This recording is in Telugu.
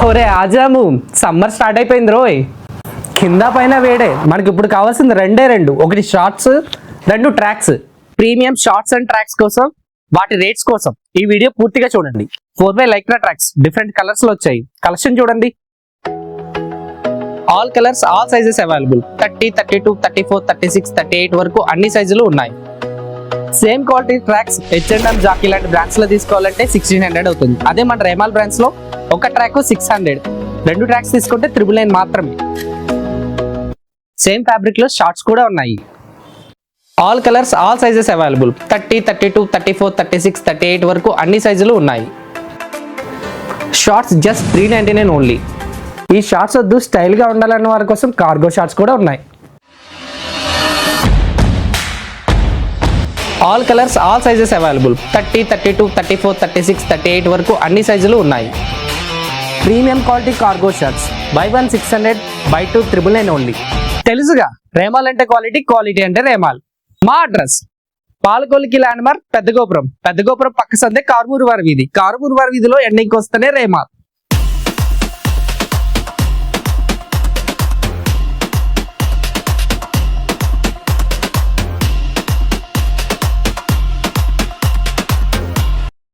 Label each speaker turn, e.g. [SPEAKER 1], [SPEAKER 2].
[SPEAKER 1] ఒరే ఆజాము, సమ్మర్ స్టార్ట్ అయిపోయింది రోయ్. కింద పైన వేడే. మనకి ఇప్పుడు కావాల్సింది రెండు, ఒకటి షార్ట్స్, రెండు tracks. Premium shorts and tracks కోసం, వాటి రేట్స్ కోసం ఈ వీడియో పూర్తిగా చూడండి. 4x Lycra tracks different colours లో వచ్చాయి. కలెక్షన్ చూడండి. All colours, all sizes available. 30, 32, 34, 36, 38 వరకు అన్ని సైజులు ఉన్నాయి. Same quality tracks H&M, Jockey లాంటి బ్రాండ్స్ లో తీసుకోవాలంటే 1600 అవుతుంది. అదే మన రేమాల్ బ్రాండ్స్ లో ఒక ట్రాక్ 600, రెండు ట్రాక్స్ తీసుకుంటే 999 మాత్రమే. సేమ్ ఫ్యాబ్రిక్ లో షార్ట్స్ కూడా ఉన్నాయి. All colours, all sizes available. 30, 32, 34, 36, 38 వరకు అన్ని సైజులు ఉన్నాయి. Shorts just 399 only. ఈ షార్ట్స్ వద్దు, స్టైల్ గా ఉండాలన్న వారి కోసం కార్గో షార్ట్స్ కూడా ఉన్నాయి. All colours, all sizes available. 30, 32, 34, 36, 38 వరకు అన్ని సైజులు ఉన్నాయి. Premium quality cargo shirts. Buy 1 600, buy 2 999 only. తెలుసుగా, రేమాల్ అంటే క్వాలిటీ, క్వాలిటీ అంటే రేమాల్. మా అడ్రస్ పాలకొల్లికి ల్యాండ్ మార్క్ పెద్దగోపురం పక్క సందే కారుమూరు వారి వీధి. కారుమూరు వారి వీధిలో ఎండింగ్కి వస్తేనే రేమాల్.